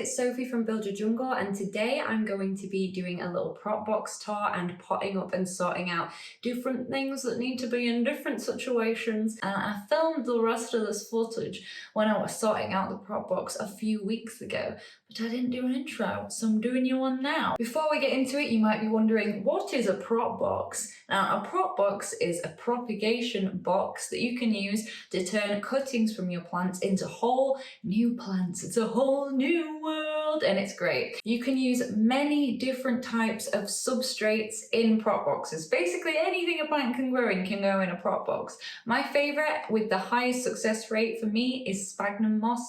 it's Sophie from Build Your Jungle, and today I'm going to be doing a little prop box tour and potting up and sorting out different things that need to be in different situations. And I filmed the rest of this footage when I was sorting out the prop box a few weeks ago, but I didn't do an intro, so I'm doing you one now. Before we get into it, you might be wondering, what is a prop box? Now, a prop box is a propagation box that you can use to turn cuttings from your plants into whole new plants. It's a whole new world and it's great. You can use many different types of substrates in prop boxes. Basically anything a plant can grow in can go in a prop box. My favorite with the highest success rate for me is sphagnum moss.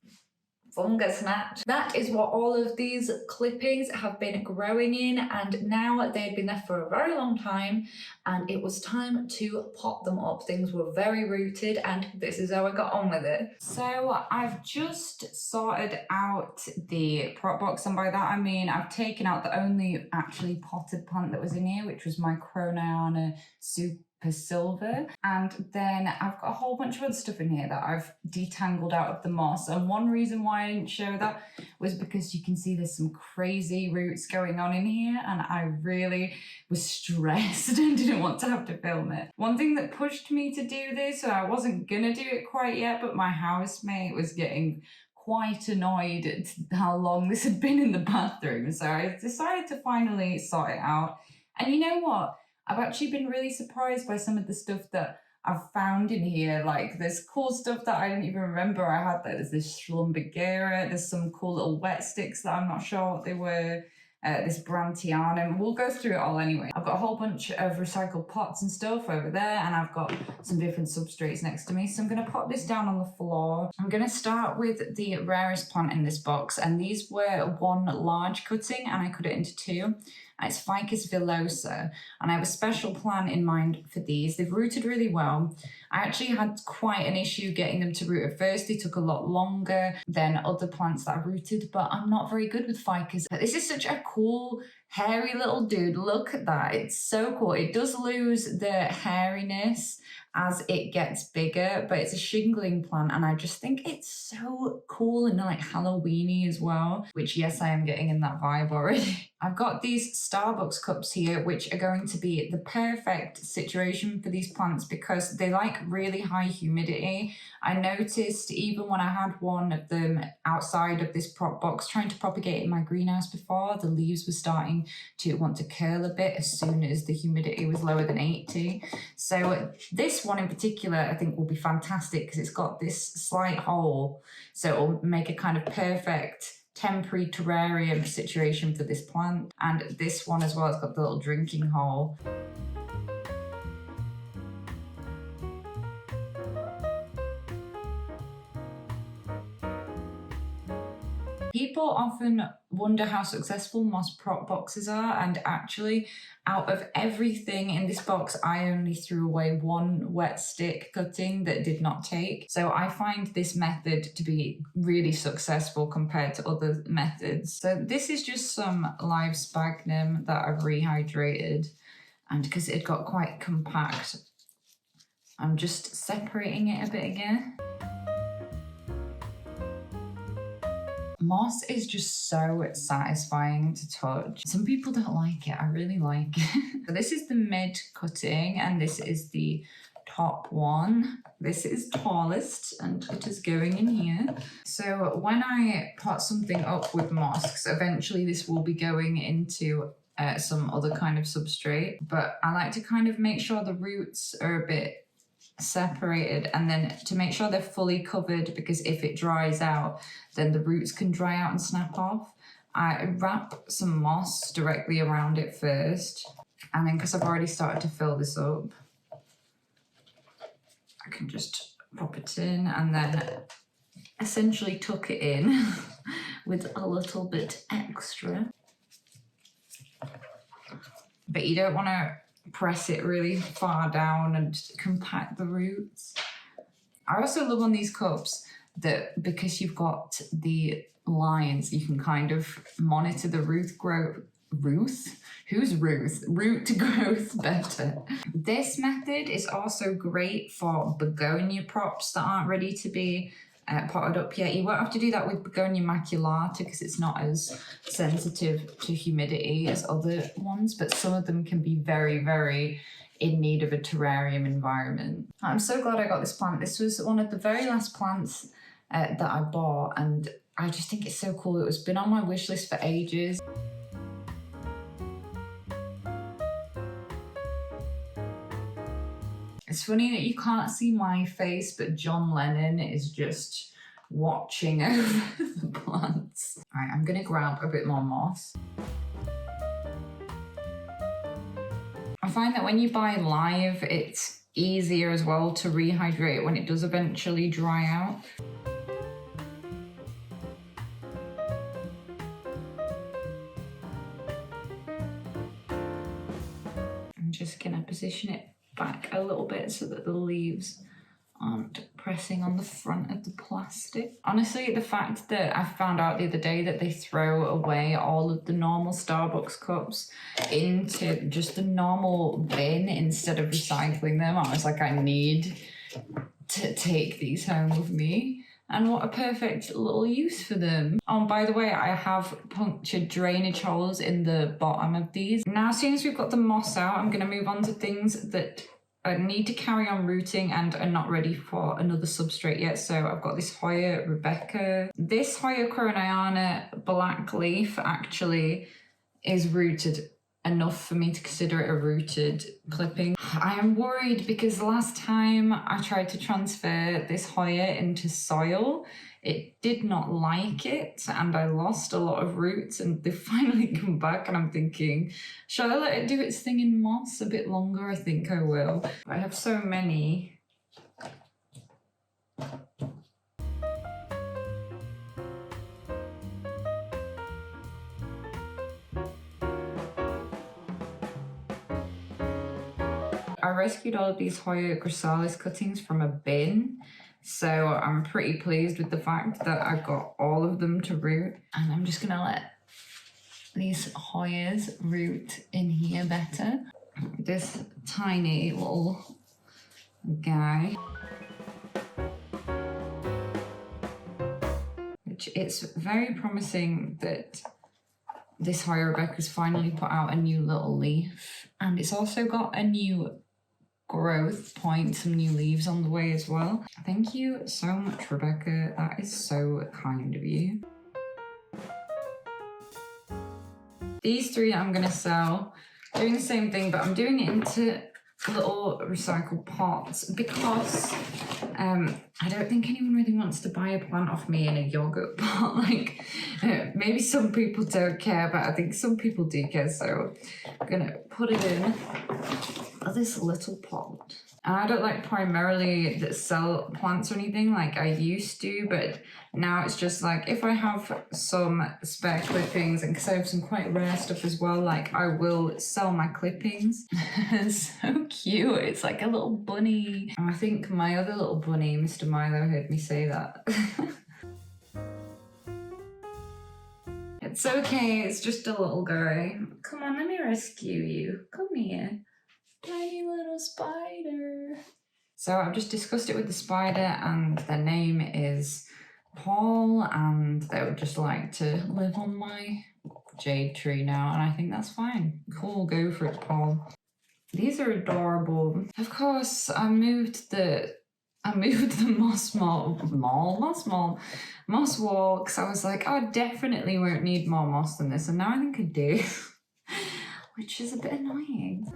Fungus gnat. That is what all of these clippings have been growing in, and now they'd been there for a very long time and it was time to pot them up. Things were very rooted and this is how I got on with it. So I've just sorted out the prop box, and by that I mean I've taken out the only actually potted plant that was in here, which was my Croniana Super Silver, and then I've got a whole bunch of other stuff in here that I've detangled out of the moss. And one reason why I didn't show that was because you can see there's some crazy roots going on in here and I really was stressed and didn't want to have to film it. One thing that pushed me to do this, so I wasn't gonna do it quite yet, but my housemate was getting quite annoyed at how long this had been in the bathroom, so I decided to finally sort it out. And you know what? I've actually been really surprised by some of the stuff that I've found in here. Like, there's cool stuff that I didn't even remember I had. There's this Schlumbergera, there's some cool little wet sticks that I'm not sure what they were, this Brantianum. We'll go through it all anyway. I've got a whole bunch of recycled pots and stuff over there, and I've got some different substrates next to me. So I'm going to pop this down on the floor. I'm going to start with the rarest plant in this box, and these were one large cutting and I cut it into two. It's Ficus villosa, and I have a special plan in mind for these. They've rooted really well. I actually had quite an issue getting them to root at first. They took a lot longer than other plants that I've rooted, but I'm not very good with Ficus. But this is such a cool, hairy little dude. Look at that. It's so cool. It does lose the hairiness as it gets bigger, but it's a shingling plant and I just think it's so cool and like Halloweeny as well, which yes, I am getting in that vibe already. I've got these Starbucks cups here, which are going to be the perfect situation for these plants because they like really high humidity. I noticed even when I had one of them outside of this prop box trying to propagate in my greenhouse before, the leaves were starting to want to curl a bit as soon as the humidity was lower than 80. So this one in particular I think will be fantastic because it's got this slight hole, so it'll make a kind of perfect temporary terrarium situation for this plant. And this one as well has got the little drinking hole. People often wonder how successful moss prop boxes are, and actually out of everything in this box I only threw away one wet stick cutting that did not take. So I find this method to be really successful compared to other methods. So this is just some live sphagnum that I've rehydrated, and because it got quite compact I'm just separating it a bit again. Moss is just so satisfying to touch. Some people don't like it, I really like it. So this is the mid cutting and this is the top one. This is tallest and it is going in here. So when I pot something up with moss, because eventually this will be going into some other kind of substrate, but I like to kind of make sure the roots are a bit separated and then to make sure they're fully covered, because if it dries out then the roots can dry out and snap off. I wrap some moss directly around it first, and then because I've already started to fill this up I can just pop it in and then essentially tuck it in with a little bit extra. But you don't want to press it really far down and compact the roots. I also love on these cups that because you've got the lines, you can kind of monitor the root growth. Root growth better. This method is also great for begonia props that aren't ready to be potted up yet. You won't have to do that with Begonia maculata because it's not as sensitive to humidity as other ones, but some of them can be very, very in need of a terrarium environment. I'm so glad I got this plant. This was one of the very last plants that I bought, and I just think it's so cool. It was been on my wish list for ages. It's funny that you can't see my face, but John Lennon is just watching over the plants. All right, I'm gonna grab a bit more moss. I find that when you buy live, it's easier as well to rehydrate when it does eventually dry out. I'm just gonna position it back a little bit so that the leaves aren't pressing on the front of the plastic. Honestly, the fact that I found out the other day that they throw away all of the normal Starbucks cups into just the normal bin instead of recycling them, I was like, I need to take these home with me. And what a perfect little use for them. Oh, and by the way, I have punctured drainage holes in the bottom of these. Now, as soon as we've got the moss out, I'm gonna move on to things that need to carry on rooting and are not ready for another substrate yet. So I've got this Hoya Rebecca. This Hoya Coroniana black leaf actually is rooted enough for me to consider it a rooted clipping. I am worried because last time I tried to transfer this Hoya into soil, it did not like it and I lost a lot of roots, and they finally come back and I'm thinking, shall I let it do its thing in moss a bit longer? I think I will. I have so many. I rescued all of these Hoya grassalis cuttings from a bin, so I'm pretty pleased with the fact that I got all of them to root. And I'm just gonna let these Hoyas root in here better. This tiny little guy, which it's very promising that this Hoya Rebecca's finally put out a new little leaf, and it's also got a new growth point, some new leaves on the way as well. Thank you so much, Rebecca. That is so kind of you. These three I'm gonna sell, doing the same thing, but I'm doing it into little recycled pots because I don't think anyone really wants to buy a plant off me in a yogurt pot. Like, maybe some people don't care, but I think some people do care, so I'm gonna put it in this little pot. And I don't like primarily that sell plants or anything like I used to, but now it's just like if I have some spare clippings, and because I have some quite rare stuff as well, like I will sell my clippings. So cute. It's like a little bunny. And I think my other little bunny, Mr. Milo, heard me say that. It's okay, it's just a little guy. Come on, let me rescue you. Come here. Tiny little spider. So I've just discussed it with the spider, and their name is Paul, and they would just like to live on my jade tree now, and I think that's fine. Cool, go for it, Paul. These are adorable. Of course, I moved the moss wall because I was like, oh, I definitely won't need more moss than this, and now I think I do, which is a bit annoying.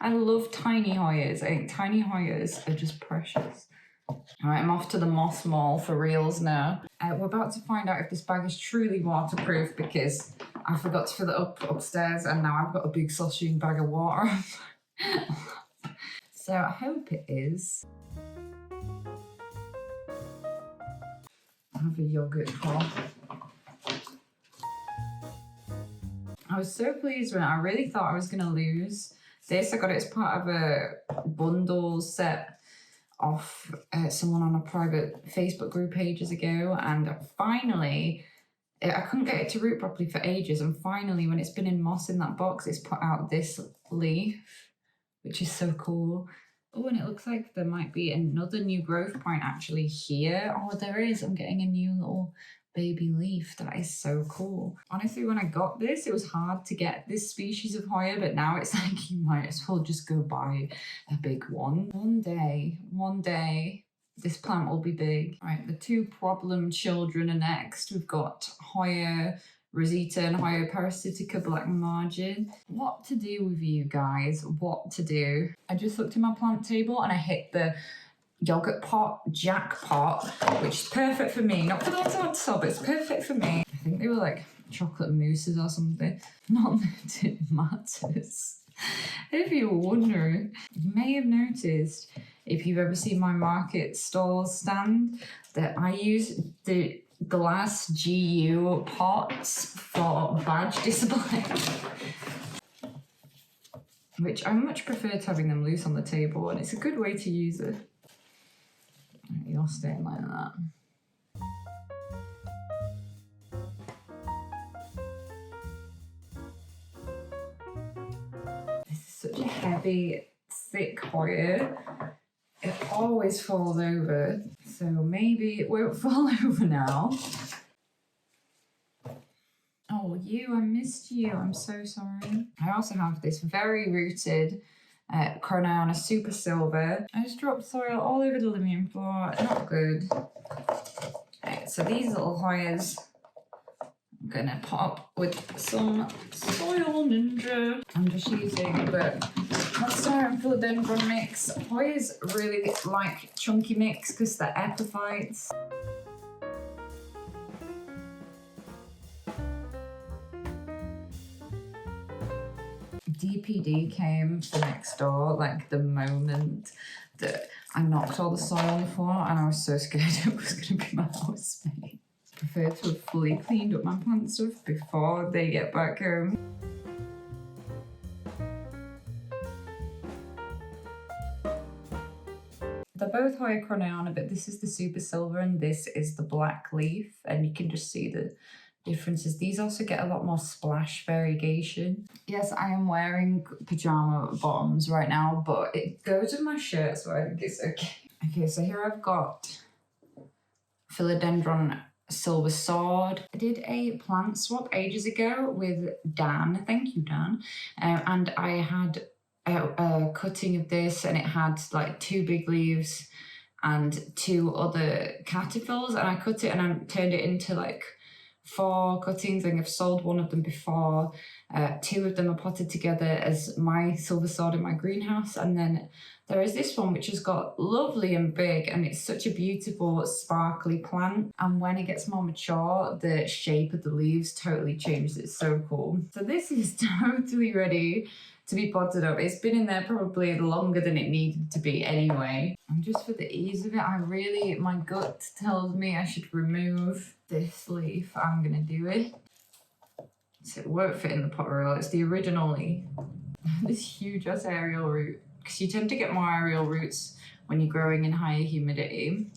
I love tiny Hoyas. I think tiny Hoyas are just precious. All right, I'm off to the moss mall for reals now. We're about to find out if this bag is truly waterproof because I forgot to fill it up upstairs and now I've got a big sausage bag of water. So I hope it is. I have a yogurt pot. I was so pleased when I really thought I was going to lose this. I got it as part of a bundle set off someone on a private Facebook group ages ago, and finally I couldn't get it to root properly for ages, and finally when it's been in moss in that box, it's put out this leaf, which is so cool. Oh, and it looks like there might be another new growth point actually here. Oh, there is. I'm getting a new little baby leaf. That is so cool. Honestly, when I got this, it was hard to get this species of Hoya, but now it's like you might as well just go buy a big one. One day, this plant will be big. Right, the two problem children are next. We've got Hoya Rosita and Hoya parasitica black margin. What to do with you guys? What to do? I just looked at my plant table and I hit the yogurt pot jackpot, which is perfect for me. Not for the ones I want to sell, but it's perfect for me. I think they were like chocolate mousses or something. Not that it matters. If you were wondering, you may have noticed, if you've ever seen my market stall stand, that I use the glass GU pots for badge display. Which I much prefer to having them loose on the table, and it's a good way to use it. You're staying like that. This is such a heavy, thick Hoya. It always falls over, so maybe it won't fall over now. Oh, I missed you. I'm so sorry. I also have this very rooted Corona Super Silver. I just dropped soil all over the living room floor. Not good. Right, so these little Hoyas, I'm gonna pop with some Soil Ninja. I'm just using the Monstera and philodendron mix. Hoyas really like chunky mix because they're epiphytes. DPD came to next door like the moment that I knocked all the soil on the floor, and I was so scared it was going to be my housemate. I prefer to have fully cleaned up my plant stuff before they get back home. They're both Hoya Corneana, but this is the Super Silver and this is the Black Leaf, and you can just see the differences. These also get a lot more splash variegation. Yes, I am wearing pajama bottoms right now, but it goes with my shirt, so I think it's okay. Okay, so here I've got philodendron silver sword. I did a plant swap ages ago with Dan. Thank you, Dan. And I had a cutting of this, and it had like 2 big leaves and 2 other caterpillars, and I cut it and I turned it into like 4 cuttings. I think I've sold one of them before. 2 of them are potted together as my silver sword in my greenhouse, and then there is this one which has got lovely and big, and it's such a beautiful sparkly plant, and when it gets more mature the shape of the leaves totally changes. It's so cool. So this is totally ready to be potted up. It's been in there probably longer than it needed to be anyway. And just for the ease of it, my gut tells me I should remove this leaf. I'm gonna do it. So it won't fit in the pot roll. It's the original leaf. This huge ass aerial root, because you tend to get more aerial roots when you're growing in higher humidity.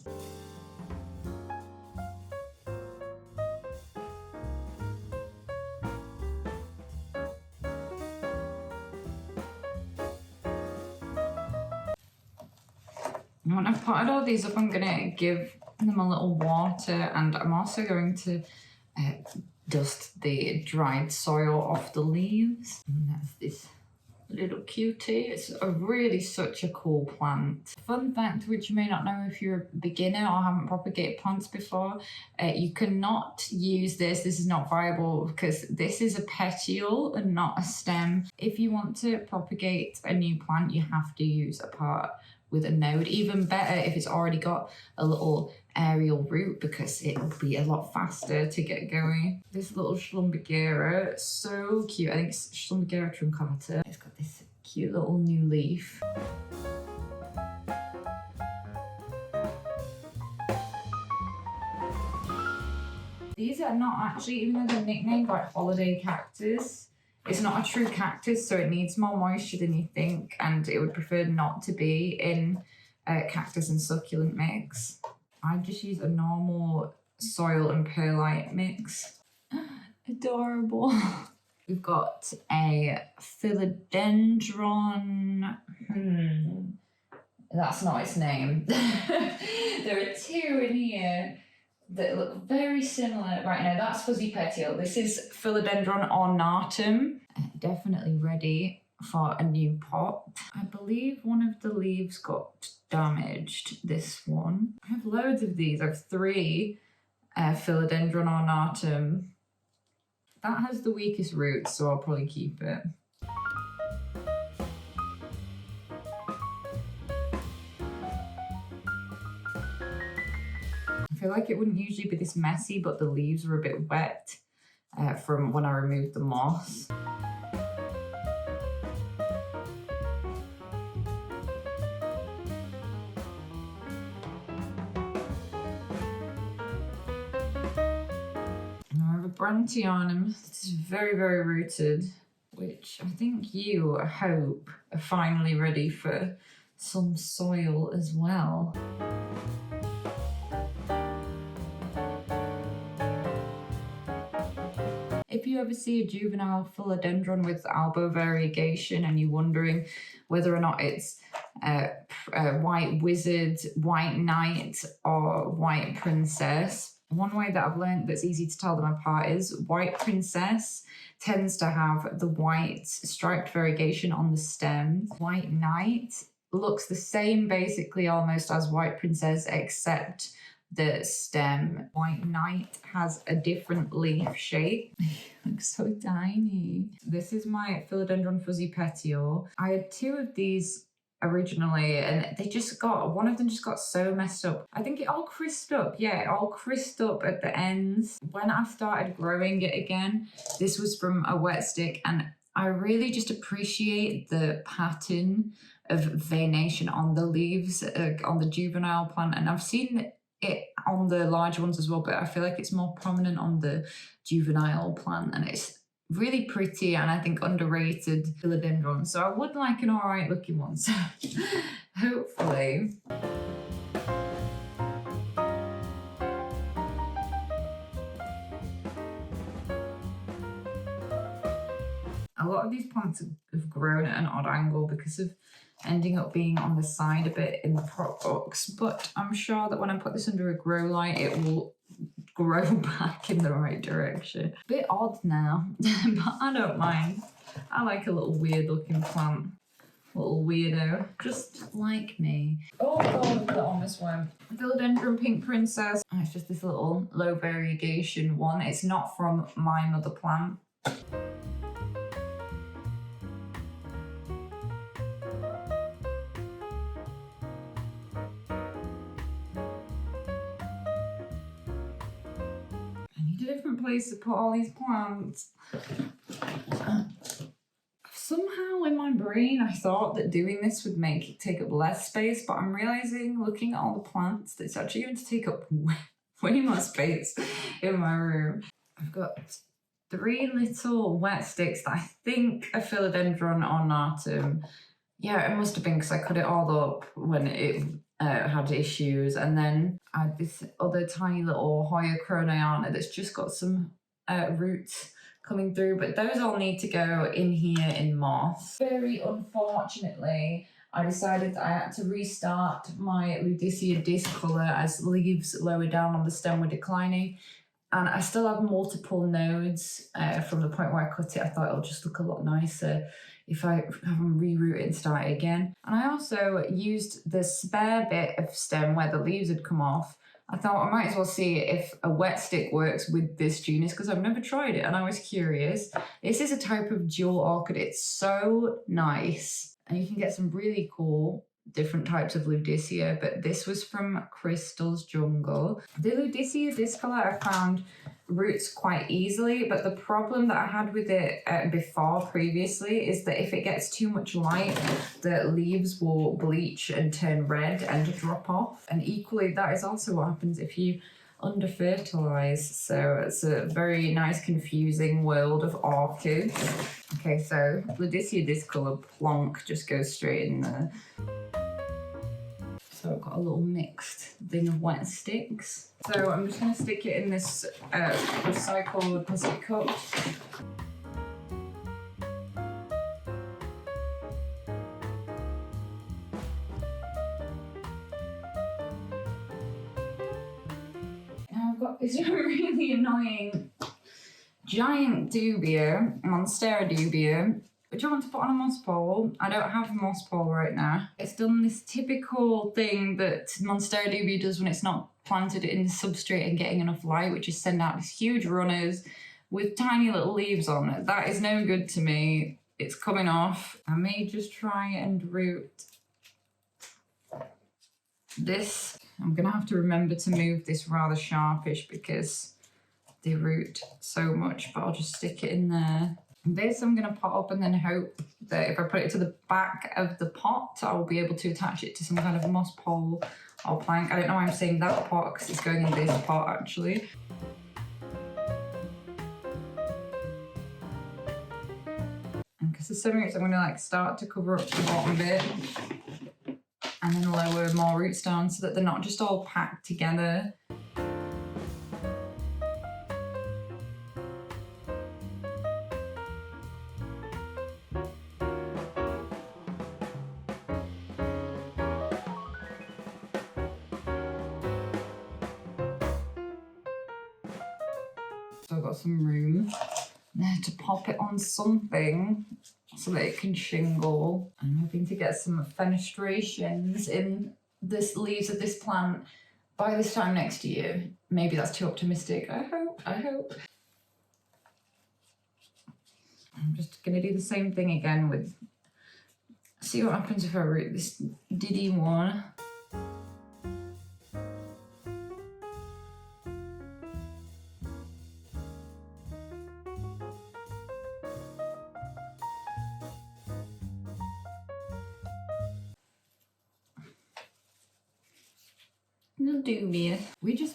And when I've potted all these up, I'm gonna give them a little water, and I'm also going to dust the dried soil off the leaves. And that's this little cutie. It's really such a cool plant. Fun fact, which you may not know if you're a beginner or haven't propagated plants before, you cannot use this. This is not viable because this is a petiole and not a stem. If you want to propagate a new plant, you have to use a part with a node. Even better if it's already got a little aerial root, because it'll be a lot faster to get going. This little Schlumbergera, so cute. I think it's Schlumbergera truncata. It's got this cute little new leaf. These are not actually, even though they're nicknamed like holiday cactus, it's not a true cactus, so it needs more moisture than you think, and it would prefer not to be in a cactus and succulent mix. I just use a normal soil and perlite mix. Adorable. We've got a philodendron That's not its name. There are two in here that look very similar. Right, now that's fuzzy petiole. This is Philodendron ornatum. Definitely ready for a new pot. I believe one of the leaves got damaged, this one. I have loads of these. I have 3 Philodendron ornatum. That has the weakest roots, so I'll probably keep it. I feel like it wouldn't usually be this messy, but the leaves were a bit wet from when I removed the moss. I have a Brandtianum. This is very, very rooted, which I think you, I hope, are finally ready for some soil as well. If you ever see a juvenile philodendron with elbow variegation and you're wondering whether or not it's white wizard, white knight, or white princess, one way that I've learned that's easy to tell them apart is white princess tends to have the white striped variegation on the stem. White knight looks the same basically almost as white princess, except the stem. White knight has a different leaf shape. It looks so tiny. This is my Philodendron fuzzy petiole. I had 2 of these originally and they just got, one of them just got so messed up. I think it all crisped up. Yeah, it all crisped up at the ends. When I started growing it again, this was from a wet stick, and I really just appreciate the pattern of veination on the leaves, on the juvenile plant, and I've seen it on the large ones as well, but I feel like it's more prominent on the juvenile plant, and it's really pretty and I think underrated philodendron. So I would like an alright looking one, so hopefully. A lot of these plants have grown at an odd angle because of ending up being on the side a bit in the prop box, but I'm sure that when I put this under a grow light, it will grow back in the right direction. A bit odd now, but I don't mind. I like a little weird looking plant. Little weirdo, just like me. Oh god, that almost went. Philodendron pink princess. Oh, it's just this little low variegation one. It's not from my mother plant. Different place to put all these plants. Somehow in my brain I thought that doing this would make it take up less space, but I'm realizing looking at all the plants that it's actually going to take up way more space in my room. I've got 3 little wet sticks that I think are Philodendron ornatum. Yeah, it must have been because I cut it all up when it had issues, and then I had this other tiny little Hoya croniana that's just got some roots coming through, but those all need to go in here in moss. Very unfortunately, I decided I had to restart my Ludicea discolor as leaves lower down on the stem were declining, and I still have multiple nodes from the point where I cut it. I thought it'll just look a lot nicer if I have them reroot it and start it again. And I also used the spare bit of stem where the leaves had come off. I thought I might as well see if a wet stick works with this genus because I've never tried it and I was curious. This is a type of jewel orchid. It's so nice. And you can get some really cool different types of Ludicea, but this was from Crystal's Jungle. The Ludicea discolor I found roots quite easily, but the problem that I had with it before previously is that if it gets too much light, the leaves will bleach and turn red and drop off. And equally, that is also what happens if you under fertilize. So it's a very nice confusing world of orchids. Okay, so Ludicea discolor plonk just goes straight in there. So I've got a little mixed thing of wet sticks. So I'm just going to stick it in this recycled plastic cup. got this really annoying giant dubia, Monstera dubia, which I want to put on a moss pole. I don't have a moss pole right now. It's done this typical thing that Monstera dubia does when it's not planted in the substrate and getting enough light, which is send out these huge runners with tiny little leaves on it. That is no good to me. It's coming off. I may just try and root this. I'm gonna have to remember to move this rather sharpish because they root so much, but I'll just stick it in there. This I'm gonna pot up and then hope that if I put it to the back of the pot, I'll be able to attach it to some kind of moss pole or plank. I don't know why I'm saying that pot because it's going in this pot actually. And because there's so many roots, I'm gonna like start to cover up the bottom bit and then lower more roots down so that they're not just all packed together. So I've got some room there to pop it on something so that it can shingle. I'm hoping to get some fenestrations in the leaves of this plant by this time next year. Maybe that's too optimistic. I hope. I'm just gonna do the same thing again with, see what happens if I root this diddy one. No dubia.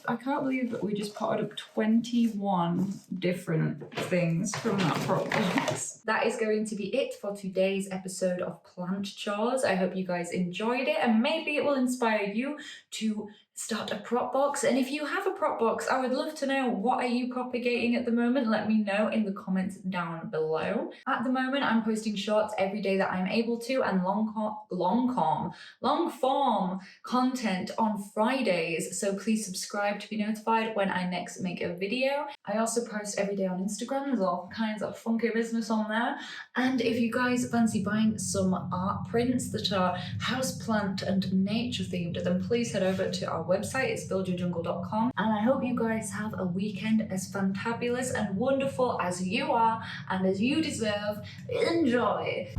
I can't believe that we just potted up 21 different things from that prop box. That is going to be it for today's episode of Plant Chores. I hope you guys enjoyed it and maybe it will inspire you to start a prop box. And if you have a prop box, I would love to know, what are you propagating at the moment? Let me know in the comments down below. At the moment, I'm posting shorts every day that I'm able to and long form content on Fridays. So please subscribe to be notified when I next make a video. I also post every day on Instagram. There's all kinds of funky business on there. And if you guys fancy buying some art prints that are houseplant and nature themed, then please head over to our website. It's buildyourjungle.com. And I hope you guys have a weekend as fantabulous and wonderful as you are and as you deserve. Enjoy!